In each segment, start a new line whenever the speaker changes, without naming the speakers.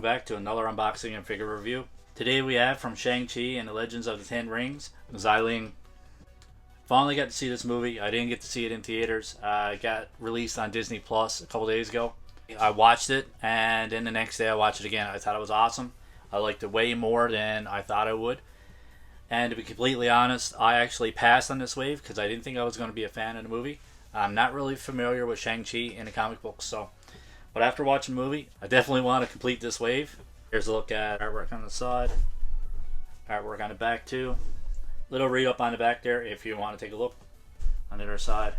back to another unboxing and figure review. Today we have from Shang Chi and the Legends of the Ten Rings, Xialing. Finally got to see this movie. I didn't get to see it in theaters. It got released on Disney Plus a couple days ago. I watched it, and then the next day I watched it again. I thought it was awesome. I liked it way more than I thought I would. And to be completely honest, I actually passed on this wave because I didn't think I was going to be a fan of the movie. I'm not really familiar with Shang Chi in the comic books, but after watching the movie, I definitely want to complete this wave. Here's a look at artwork on the side, artwork on the back too. Little read up on the back there if you want to take a look on the other side.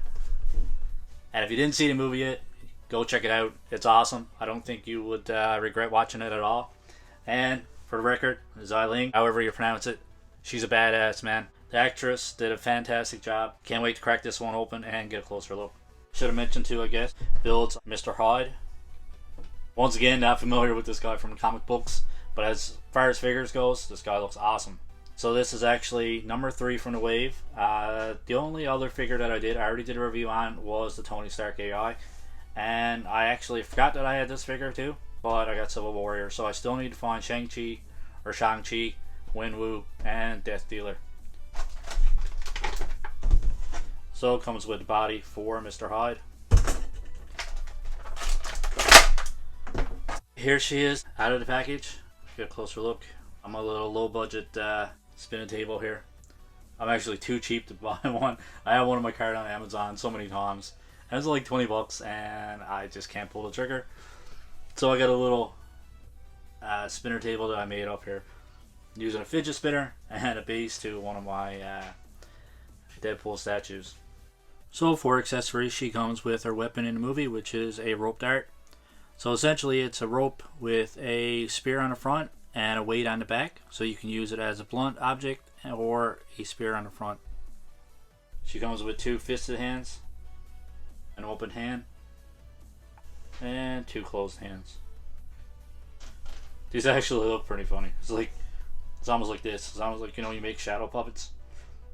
And if you didn't see the movie yet, go check it out. It's awesome. I don't think you would regret watching it at all. And for the record, Xialing, however you pronounce it, she's a badass, man. The actress did a fantastic job. Can't wait to crack this one open and get a closer look. Should have mentioned too, I guess, builds Mr. Hyde. Once again, not familiar with this guy from the comic books, but as far as figures goes, this guy looks awesome. So this is actually number 3 from the wave. The only other figure that I already did a review on, was the Tony Stark AI. And I actually forgot that I had this figure too, but I got Civil Warrior, so I still need to find Shang-Chi, or Shang-Chi, Wenwu, and Death Dealer. So it comes with the body for Mr. Hyde. Here she is, out of the package. Get a closer look. I'm a little low budget spinning table here. I'm actually too cheap to buy one. I have one in my cart on Amazon so many times. And it's like 20 bucks and I just can't pull the trigger. So I got a little spinner table that I made up here, using a fidget spinner and a base to one of my Deadpool statues. So for accessories, she comes with her weapon in the movie, which is a rope dart. So essentially it's a rope with a spear on the front and a weight on the back, so you can use it as a blunt object or a spear on the front. She comes with 2 fisted hands, an open hand, and 2 closed hands. These actually look pretty funny. It's almost like this. It's almost like, you know, you make shadow puppets.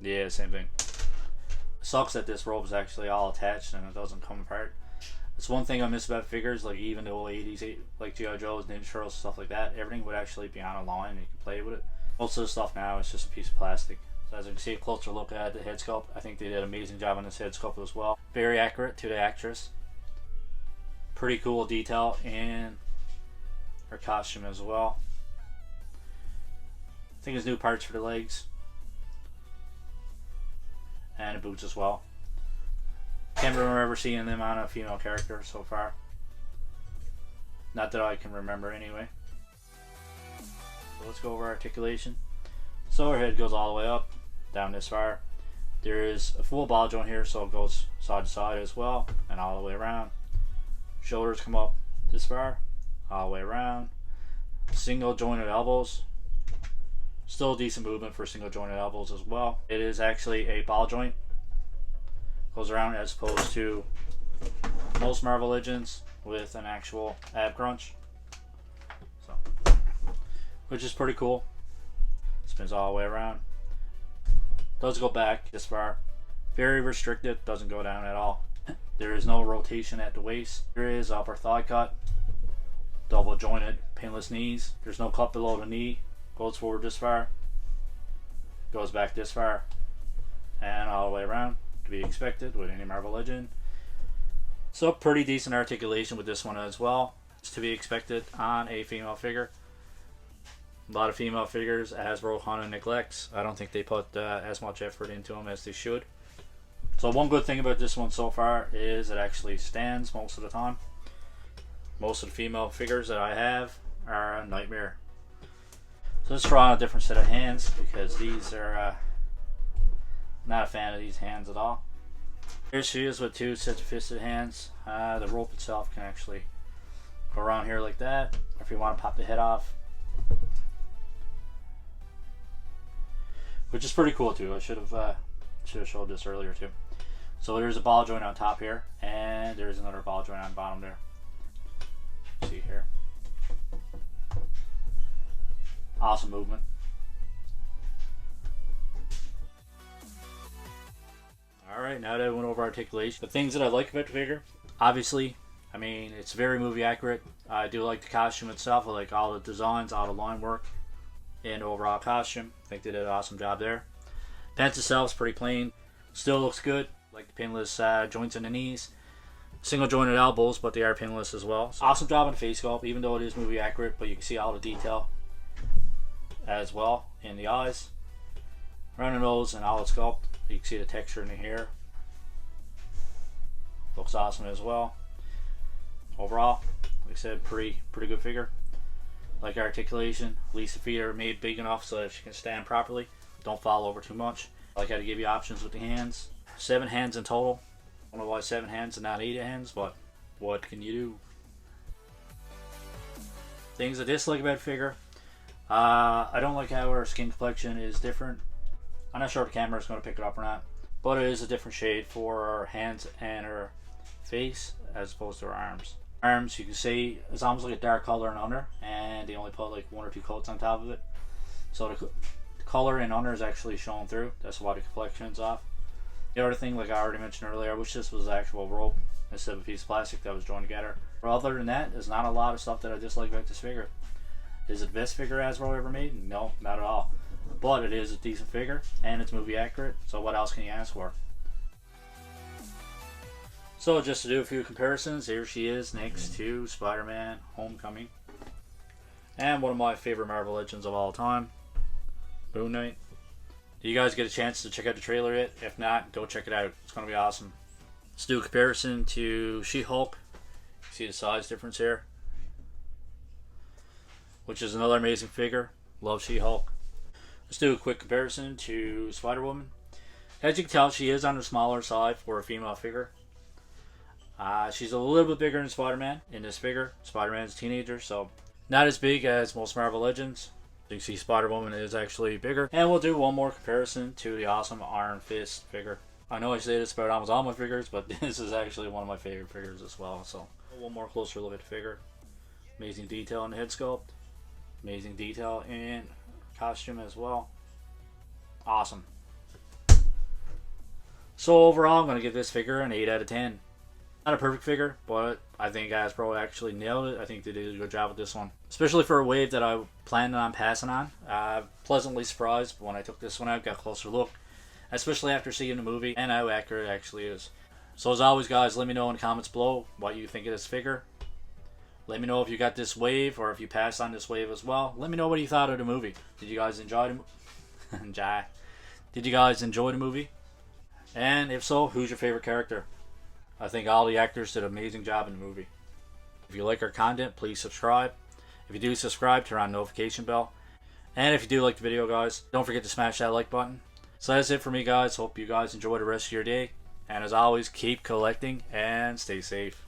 Yeah, same thing. It sucks that this rope is actually all attached and it doesn't come apart. It's one thing I miss about figures, like even the old 80s, like G.I. Joe's, Ninja Turtles, stuff like that. Everything would actually be on a line and you can play with it. Most of the stuff now is just a piece of plastic. So as you can see, a closer look at the head sculpt. I think they did an amazing job on this head sculpt as well. Very accurate to the actress. Pretty cool detail in her costume as well. I think there's new parts for the legs and the boots as well. Can't remember ever seeing them on a female character so far. Not that I can remember anyway. So let's go over articulation. So her head goes all the way up, down this far. There is a full ball joint here, so it goes side to side as well, and all the way around. Shoulders come up this far, all the way around. Single jointed elbows. Still a decent movement for single jointed elbows as well. It is actually a ball joint. Goes around as opposed to most Marvel Legends with an actual ab crunch. So, which is pretty cool. Spins all the way around. Does go back this far. Very restricted, doesn't go down at all. There is no rotation at the waist. There is upper thigh cut. Double jointed pinless knees. There's no cut below the knee. Goes forward this far. Goes back this far. And all the way around. To be expected with any Marvel Legend. So pretty decent articulation with this one as well. It's to be expected on a female figure. A lot of female figures Hasbro kind of neglects. I don't think they put as much effort into them as they should. So one good thing about this one so far is it actually stands most of the time. Most of the female figures that I have are a nightmare. So let's try on a different set of hands because these are not a fan of these hands at all. Here she is with 2 sets of fisted hands. The rope itself can actually go around here like that, or if you want to pop the head off, which is pretty cool too. I should have showed this earlier too. So there's a ball joint on top here, and there's another ball joint on the bottom there. See here. Awesome movement. Alright, now that I went over articulation, the things that I like about the figure, obviously I mean, it's very movie accurate. I do like the costume itself. I like all the designs, all the line work, and overall costume. I think they did an awesome job there. Pants itself is pretty plain. Still looks good. Like the pinless joints in the knees. Single jointed elbows, but they are pinless as well. So awesome job on the face sculpt, even though it is movie accurate, but you can see all the detail as well in the eyes. Around the nose and all the sculpt. You can see the texture in the hair. Looks awesome as well. Overall, like I said, pretty good figure. Like articulation, at least the feet are made big enough so that she can stand properly. Don't fall over too much. I like how to give you options with the hands. 7 hands in total. I don't know why 7 hands and not 8 hands, but what can you do? Things I dislike about the figure. I don't like how her skin complexion is different. I'm not sure if the camera is going to pick it up or not, but it is a different shade for her hands and her face as opposed to her arms. Arms, you can see it's almost like a dark color and under, and they only put like 1 or 2 coats on top of it. So the color in under is actually showing through. That's why the complexion's off. The other thing, like I already mentioned earlier, I wish this was actual rope instead of a piece of plastic that was joined together. But other than that, there's not a lot of stuff that I dislike about this figure. Is it the best figure Hasbro ever made? No, not at all. But it is a decent figure, and it's movie accurate, so what else can you ask for? So just to do a few comparisons, here she is next to Spider-Man Homecoming. And one of my favorite Marvel Legends of all time, Moon Knight. Do you guys get a chance to check out the trailer yet? If not, go check it out. It's going to be awesome. Let's do a comparison to She-Hulk. See the size difference here, which is another amazing figure. Love She-Hulk. Let's do a quick comparison to Spider-Woman. As you can tell, she is on the smaller side for a female figure. She's a little bit bigger than Spider-Man in this figure. Spider-Man's a teenager, so not as big as most Marvel Legends. You can see Spider-Woman is actually bigger. And we'll do one more comparison to the awesome Iron Fist figure. I know I say this about almost all my figures, but this is actually one of my favorite figures as well. So one more closer look at the figure. Amazing detail in the head sculpt. Amazing detail in costume as well. Awesome. So overall, I'm going to give this figure an 8 out of 10. Not a perfect figure, but I think Hasbro actually nailed it. I think they did a good job with this one. Especially for a wave that I planned on passing on. Pleasantly surprised when I took this one out, got a closer look. Especially after seeing the movie and how accurate it actually is. So as always guys, let me know in the comments below what you think of this figure. Let me know if you got this wave or if you passed on this wave as well. Let me know what you thought of the movie. Did you guys enjoy the movie? Did you guys enjoy the movie? And if so, who's your favorite character? I think all the actors did an amazing job in the movie. If you like our content, please subscribe. If you do subscribe, turn on the notification bell. And if you do like the video, guys, don't forget to smash that like button. So that's it for me, guys. Hope you guys enjoy the rest of your day. And as always, keep collecting and stay safe.